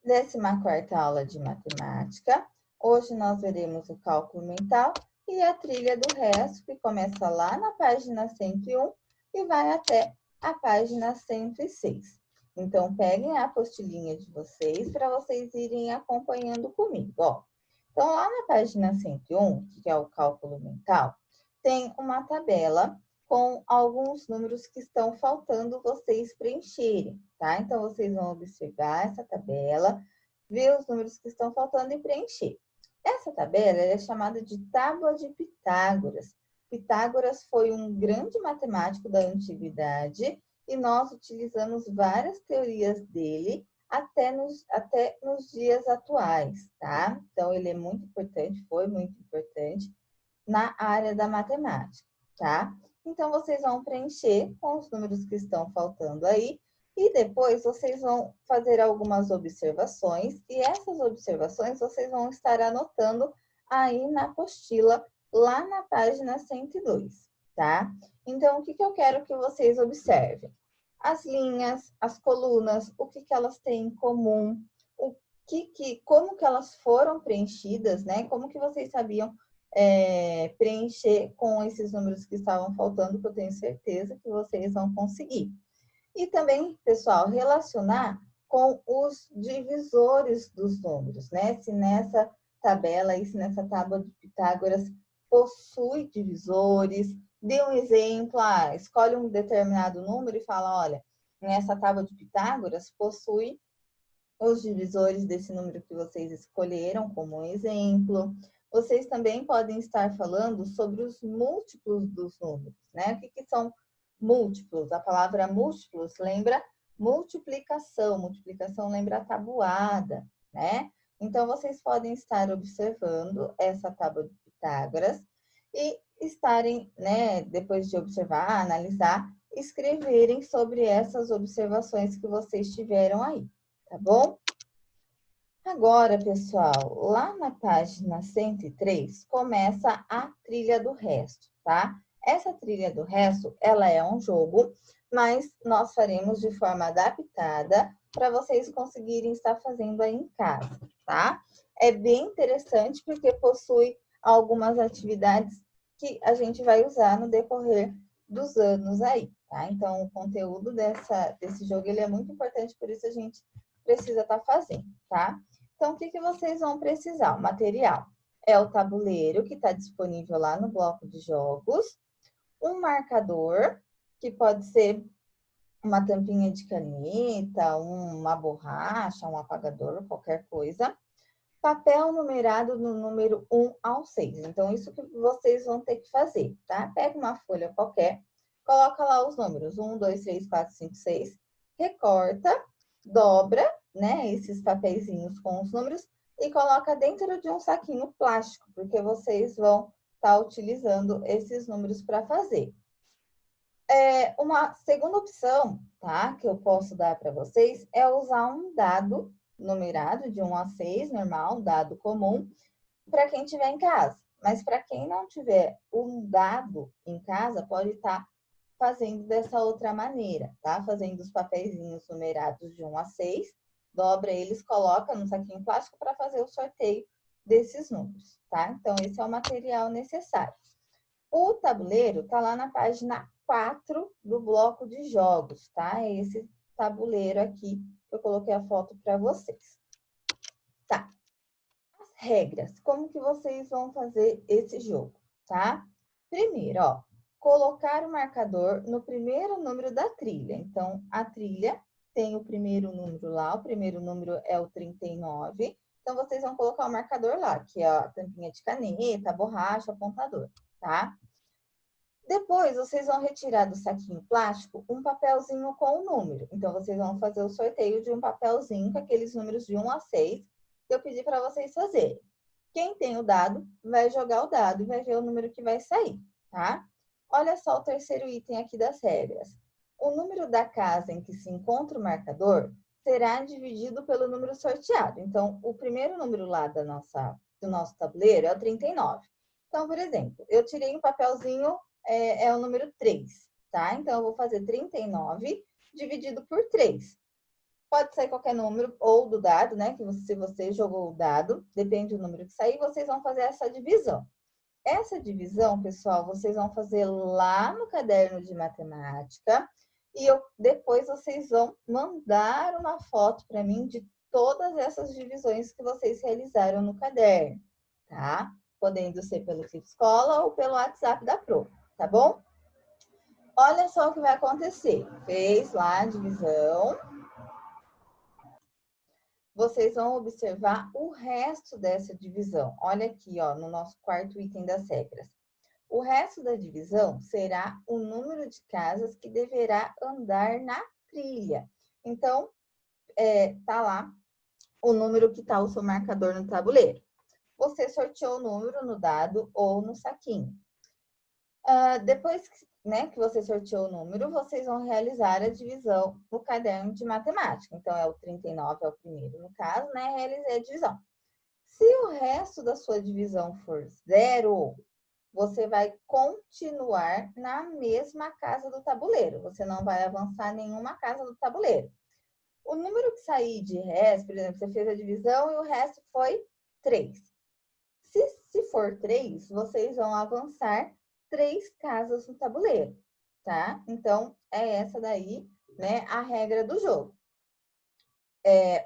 14ª aula de matemática. Hoje nós veremos o cálculo mental e a trilha do resto, que começa lá na página 101 e vai até a página 106. Então, peguem a apostilinha de vocês para vocês irem acompanhando comigo, ó. Então, lá na página 101, que é o cálculo mental, tem uma tabela com alguns números que estão faltando vocês preencherem, tá? Então, vocês vão observar essa tabela, ver os números que estão faltando e preencher. Essa tabela é chamada de Tábua de Pitágoras. Pitágoras foi um grande matemático da antiguidade e nós utilizamos várias teorias dele até nos dias atuais, tá? Então, ele é muito importante, foi muito importante na área da matemática, tá? Então, vocês vão preencher com os números que estão faltando aí e depois vocês vão fazer algumas observações e essas observações vocês vão estar anotando aí na apostila, lá na página 102, tá? Então, o que eu quero que vocês observem? As linhas, as colunas, o que elas têm em comum, como que elas foram preenchidas, né? Como que vocês sabiam preencher com esses números que estavam faltando, que eu tenho certeza que vocês vão conseguir. E também, pessoal, relacionar com os divisores dos números, né? Se nessa tabela aí, se nessa tábua de Pitágoras possui divisores, dê um exemplo, escolhe um determinado número e fala, olha, nessa tábua de Pitágoras possui os divisores desse número que vocês escolheram como um exemplo. Vocês também podem estar falando sobre os múltiplos dos números, né? O que são múltiplos? A palavra múltiplos lembra multiplicação. Multiplicação lembra tabuada, né? Então, vocês podem estar observando essa tábua de Pitágoras e estarem, né, depois de observar, analisar, escreverem sobre essas observações que vocês tiveram aí, tá bom? Agora, pessoal, lá na página 103, começa a trilha do resto, tá? Essa trilha do resto, ela é um jogo, mas nós faremos de forma adaptada para vocês conseguirem estar fazendo aí em casa, tá? É bem interessante porque possui algumas atividades que a gente vai usar no decorrer dos anos aí, tá? Então, o conteúdo desse jogo, ele é muito importante, por isso a gente precisa estar fazendo, tá? Então, o que vocês vão precisar? O material é o tabuleiro, que está disponível lá no bloco de jogos, um marcador, que pode ser uma tampinha de caneta, uma borracha, um apagador, qualquer coisa, papel numerado no número 1 ao 6. Então, isso que vocês vão ter que fazer, tá? Pega uma folha qualquer, coloca lá os números 1, 2, 3, 4, 5, 6, recorta, dobra, né, esses papeizinhos com os números e coloca dentro de um saquinho plástico, porque vocês vão estar utilizando esses números para fazer. Uma segunda opção, tá, que eu posso dar para vocês é usar um dado numerado de 1 a 6, normal, um dado comum, para quem tiver em casa. Mas para quem não tiver um dado em casa, pode estar fazendo dessa outra maneira, tá? Fazendo os papeizinhos numerados de 1 a 6, dobra eles, coloca no saquinho plástico para fazer o sorteio desses números, tá? Então, esse é o material necessário. O tabuleiro tá lá na página 4 do bloco de jogos, tá? É esse tabuleiro aqui que eu coloquei a foto para vocês. Tá. As regras, como que vocês vão fazer esse jogo, tá? Primeiro, ó, colocar o marcador no primeiro número da trilha. Então, a trilha tem o primeiro número lá, o primeiro número é o 39. Então, vocês vão colocar o marcador lá, que é a tampinha de caneta, a borracha, o apontador, tá? Depois, vocês vão retirar do saquinho plástico um papelzinho com o número. Então, vocês vão fazer o sorteio de um papelzinho com aqueles números de 1 a 6 que eu pedi para vocês fazerem. Quem tem o dado, vai jogar o dado e vai ver o número que vai sair, tá? Olha só o terceiro item aqui das regras. O número da casa em que se encontra o marcador será dividido pelo número sorteado. Então, o primeiro número lá do nosso tabuleiro é o 39. Então, por exemplo, eu tirei um papelzinho, é o número 3, tá? Então, eu vou fazer 39 dividido por 3. Pode sair qualquer número, ou do dado, né? Que se você jogou o dado, depende do número que sair, vocês vão fazer essa divisão. Essa divisão, pessoal, vocês vão fazer lá no caderno de matemática e depois vocês vão mandar uma foto para mim de todas essas divisões que vocês realizaram no caderno, tá? Podendo ser pelo Clipe Escola ou pelo WhatsApp da Pro, tá bom? Olha só o que vai acontecer. Fez lá a divisão. Vocês vão observar o resto dessa divisão. Olha aqui, ó, no nosso quarto item das regras. O resto da divisão será o número de casas que deverá andar na trilha. Então, tá lá o número que tá o seu marcador no tabuleiro. Você sorteou o número no dado ou no saquinho. Depois que você sorteou o número, vocês vão realizar a divisão no caderno de matemática. Então, o 39 é o primeiro, no caso, né? Realizei a divisão. Se o resto da sua divisão for 0, você vai continuar na mesma casa do tabuleiro. Você não vai avançar nenhuma casa do tabuleiro. O número que sair de resto, por exemplo, você fez a divisão e o resto foi 3. Se for 3, vocês vão avançar 3 casas no tabuleiro, tá? Então, é essa daí, né, a regra do jogo.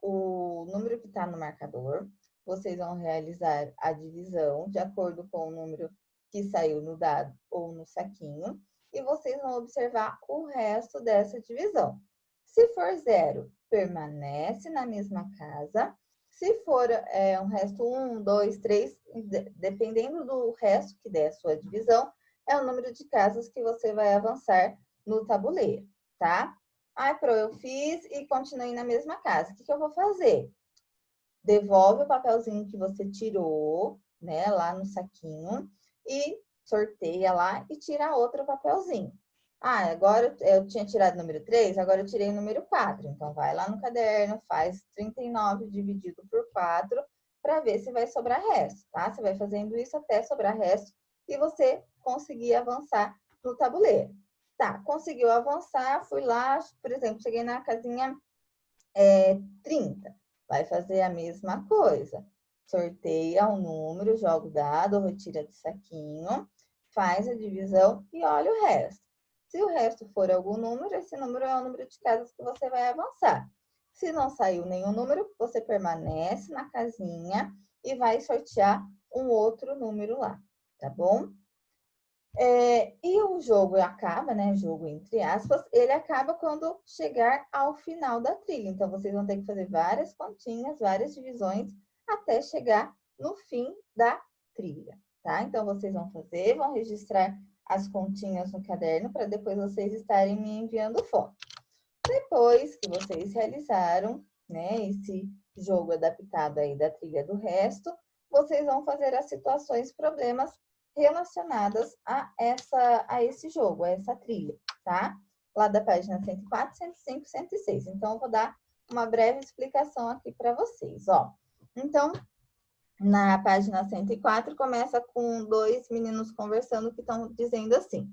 O número que está no marcador, vocês vão realizar a divisão de acordo com o número que saiu no dado ou no saquinho, e vocês vão observar o resto dessa divisão. Se for 0, permanece na mesma casa. Se for um resto 1, 2, 3, dependendo do resto que der a sua divisão, é o número de casas que você vai avançar no tabuleiro, tá? Pro, eu fiz e continuei na mesma casa. O que eu vou fazer? Devolve o papelzinho que você tirou, né, lá no saquinho e sorteia lá e tira outro papelzinho. Agora eu tinha tirado o número 3, agora eu tirei o número 4. Então, vai lá no caderno, faz 39 dividido por 4 para ver se vai sobrar resto, tá? Você vai fazendo isso até sobrar resto e você conseguir avançar no tabuleiro. Tá, conseguiu avançar, fui lá, por exemplo, cheguei na casinha 30. Vai fazer a mesma coisa. Sorteia um número, joga o dado, retira do saquinho, faz a divisão e olha o resto. Se o resto for algum número, esse número é o número de casas que você vai avançar. Se não saiu nenhum número, você permanece na casinha e vai sortear um outro número lá, tá bom? E o jogo acaba, né? Jogo entre aspas, ele acaba quando chegar ao final da trilha. Então, vocês vão ter que fazer várias continhas, várias divisões, até chegar no fim da trilha, tá? Então, vocês vão fazer, vão registrar as continhas no caderno para depois vocês estarem me enviando foto. Depois que vocês realizaram, né, esse jogo adaptado aí da trilha do resto, vocês vão fazer as situações, problemas relacionadas a esse jogo, a essa trilha, tá? Lá da página 104, 105, 106. Então, eu vou dar uma breve explicação aqui para vocês, ó. Então, na página 104, começa com 2 meninos conversando que estão dizendo assim: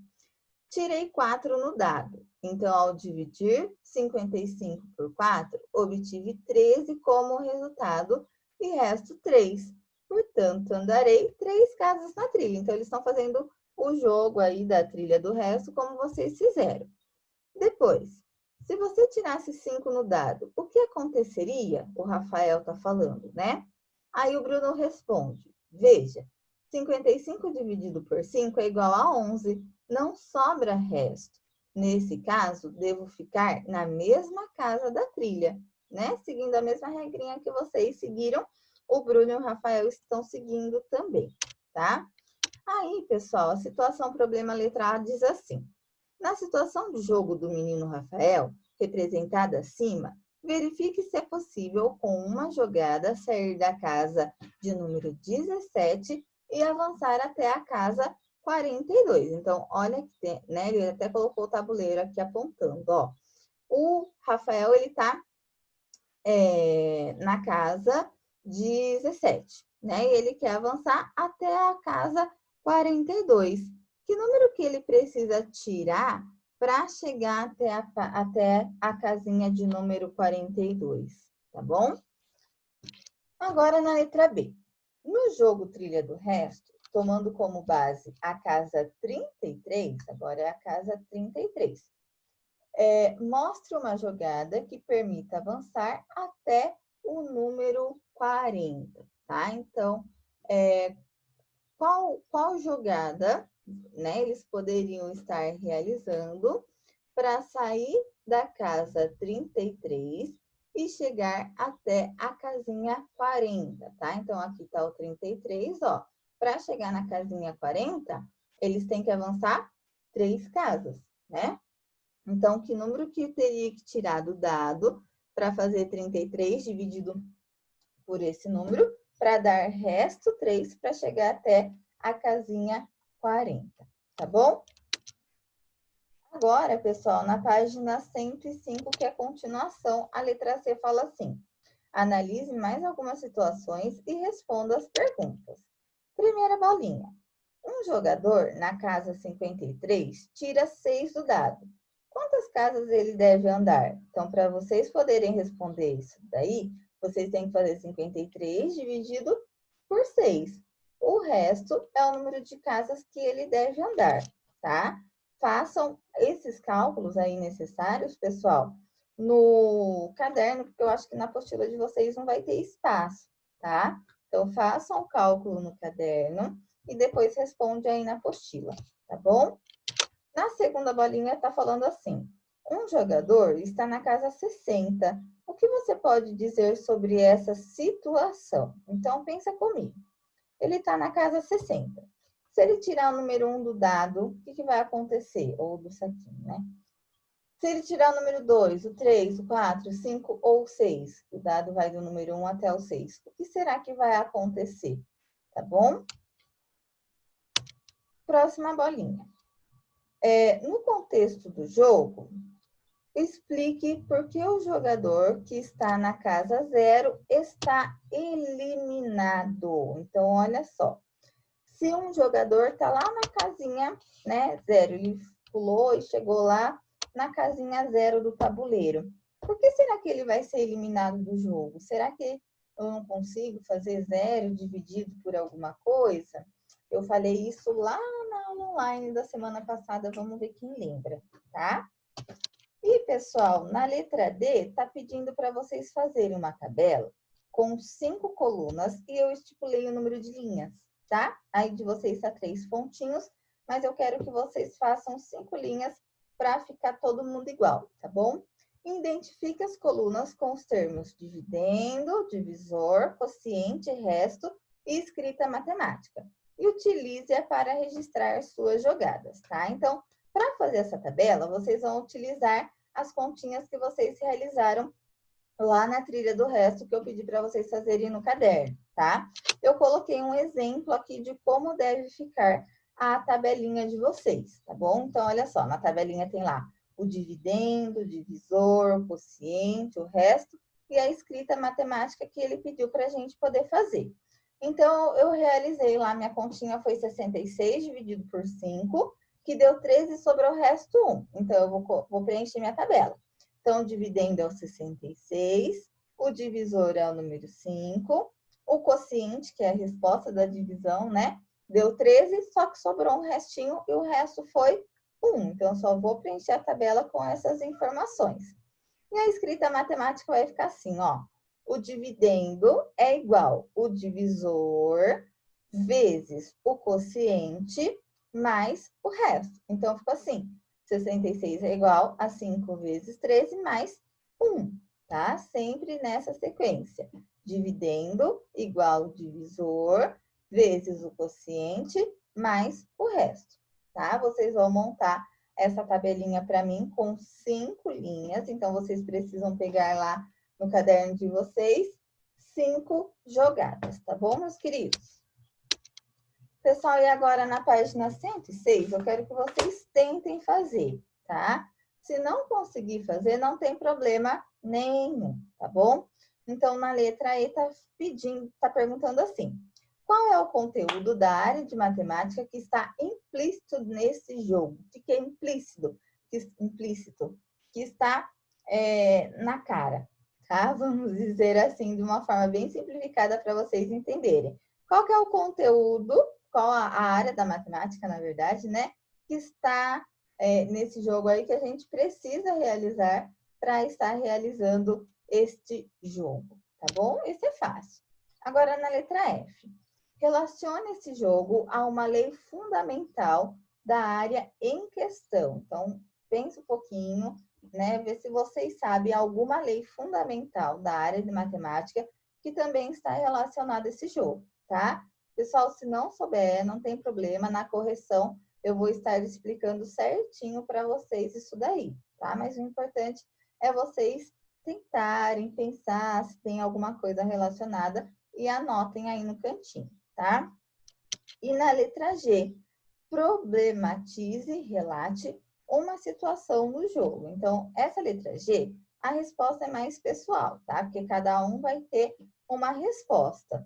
tirei 4 no dado. Então, ao dividir 55 por 4, obtive 13 como resultado e resto 3. Portanto, andarei 3 casas na trilha. Então, eles estão fazendo o jogo aí da trilha do resto, como vocês fizeram. Depois, se você tirasse 5 no dado, o que aconteceria? O Rafael está falando, né? Aí o Bruno responde: veja, 55 dividido por 5 é igual a 11. Não sobra resto. Nesse caso, devo ficar na mesma casa da trilha, né? Seguindo a mesma regrinha que vocês seguiram, o Bruno e o Rafael estão seguindo também, tá? Aí, pessoal, a situação problema letra A diz assim: na situação de jogo do menino Rafael, representada acima, verifique se é possível, com uma jogada, sair da casa de número 17 e avançar até a casa 42. Então, olha que tem, né? Ele até colocou o tabuleiro aqui apontando, ó. O Rafael, ele tá na casa 17, né? E ele quer avançar até a casa 42. Que número que ele precisa tirar para chegar até a casinha de número 42, tá bom? Agora na letra B. No jogo Trilha do Resto, tomando como base a casa 33, agora é a casa 33, mostre uma jogada que permita avançar até o número 40, tá? Então, qual jogada, né, eles poderiam estar realizando para sair da casa 33 e chegar até a casinha 40, tá? Então, aqui está o 33, ó. Para chegar na casinha 40, eles têm que avançar 3 casas, né? Então, que número que teria que tirar do dado para fazer 33 dividido por esse número, para dar resto 3 para chegar até a casinha 40, tá bom? Agora, pessoal, na página 105, que é a continuação, a letra C fala assim: analise mais algumas situações e responda as perguntas. Primeira bolinha. Um jogador, na casa 53, tira 6 do dado. Quantas casas ele deve andar? Então, para vocês poderem responder isso daí, vocês têm que fazer 53 dividido por 6. O resto é o número de casas que ele deve andar, tá? Façam esses cálculos aí necessários, pessoal, no caderno, porque eu acho que na apostila de vocês não vai ter espaço, tá? Então, façam o cálculo no caderno e depois responde aí na apostila, tá bom? Na segunda bolinha está falando assim: um jogador está na casa 60. O que você pode dizer sobre essa situação? Então, pensa comigo. Ele está na casa 60. Se ele tirar o número 1 do dado, o que vai acontecer? Ou do saquinho, né? Se ele tirar o número 2, o 3, o 4, o 5 ou o 6, o dado vai do número 1 até o 6. O que será que vai acontecer? Tá bom? Próxima bolinha. No contexto do jogo, explique por que o jogador que está na casa 0 está eliminado. Então, olha só. Se um jogador está lá na casinha, né, 0, ele pulou e chegou lá na casinha 0 do tabuleiro. Por que será que ele vai ser eliminado do jogo? Será que eu não consigo fazer 0 dividido por alguma coisa? Eu falei isso lá na aula online da semana passada, vamos ver quem lembra, tá? E, pessoal, na letra D, está pedindo para vocês fazerem uma tabela com 5 colunas e eu estipulei o número de linhas, tá? Aí de vocês está 3 pontinhos, mas eu quero que vocês façam 5 linhas para ficar todo mundo igual, tá bom? Identifique as colunas com os termos dividendo, divisor, quociente, resto e escrita matemática. E utilize-a para registrar suas jogadas, tá? Então, para fazer essa tabela, vocês vão utilizar as continhas que vocês realizaram lá na trilha do resto, que eu pedi para vocês fazerem no caderno, tá? Eu coloquei um exemplo aqui de como deve ficar a tabelinha de vocês, tá bom? Então, olha só, na tabelinha tem lá o dividendo, o divisor, o quociente, o resto, e a escrita matemática que ele pediu para a gente poder fazer. Então, eu realizei lá, minha continha foi 66 dividido por 5, que deu 13 sobre o resto 1. Então, eu vou preencher minha tabela. Então, o dividendo é o 66, o divisor é o número 5, o quociente, que é a resposta da divisão, né? Deu 13, só que sobrou um restinho e o resto foi 1. Então, eu só vou preencher a tabela com essas informações. E a escrita matemática vai ficar assim, ó. O dividendo é igual o divisor vezes o quociente mais o resto. Então, ficou assim, 66 é igual a 5 vezes 13 mais 1, tá? Sempre nessa sequência. Dividendo igual divisor vezes o quociente mais o resto, tá? Vocês vão montar essa tabelinha para mim com 5 linhas. Então, vocês precisam pegar lá no caderno de vocês 5 jogadas, tá bom, meus queridos? Pessoal, e agora na página 106, eu quero que vocês tentem fazer, tá? Se não conseguir fazer, não tem problema nenhum, tá bom? Então, na letra E, tá perguntando assim: qual é o conteúdo da área de matemática que está implícito nesse jogo? O que é implícito? implícito, que está na cara, tá? Vamos dizer assim, de uma forma bem simplificada para vocês entenderem. Qual que é o conteúdo, qual a área da matemática, na verdade, né? Que está nesse jogo aí que a gente precisa realizar para estar realizando este jogo, tá bom? Esse é fácil. Agora, na letra F. Relacione esse jogo a uma lei fundamental da área em questão. Então, pense um pouquinho, né? Vê se vocês sabem alguma lei fundamental da área de matemática que também está relacionada a esse jogo, tá? Pessoal, se não souber, não tem problema, na correção eu vou estar explicando certinho para vocês isso daí, tá? Mas o importante é vocês tentarem pensar se tem alguma coisa relacionada e anotem aí no cantinho, tá? E na letra G, problematize, relate uma situação no jogo. Então, essa letra G, a resposta é mais pessoal, tá? Porque cada um vai ter uma resposta.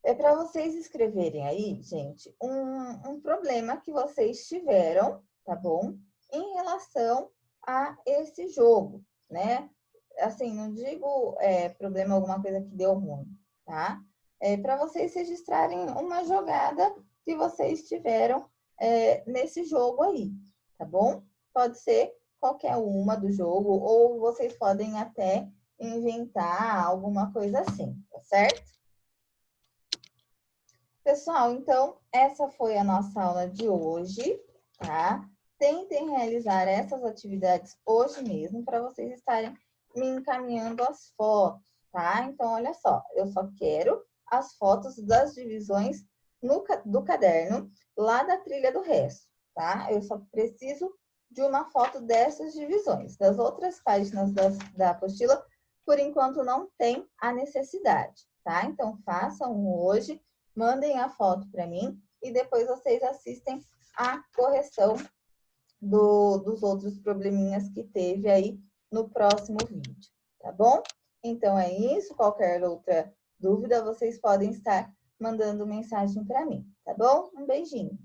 É para vocês escreverem aí, gente, um problema que vocês tiveram, tá bom? Em relação a esse jogo, né? Assim, não digo problema, alguma coisa que deu ruim, tá? É para vocês registrarem uma jogada que vocês tiveram nesse jogo aí, tá bom? Pode ser qualquer uma do jogo, ou vocês podem até inventar alguma coisa assim, tá certo? Pessoal, então, essa foi a nossa aula de hoje, tá? Tentem realizar essas atividades hoje mesmo para vocês estarem me encaminhando as fotos, tá? Então, olha só, eu só quero as fotos das divisões do caderno, lá da trilha do resto, tá? Eu só preciso de uma foto dessas divisões. Das outras páginas da apostila, por enquanto, não tem a necessidade, tá? Então, façam hoje. Mandem a foto para mim e depois vocês assistem a correção dos outros probleminhas que teve aí no próximo vídeo, tá bom? Então é isso. Qualquer outra dúvida, vocês podem estar mandando mensagem para mim, tá bom? Um beijinho.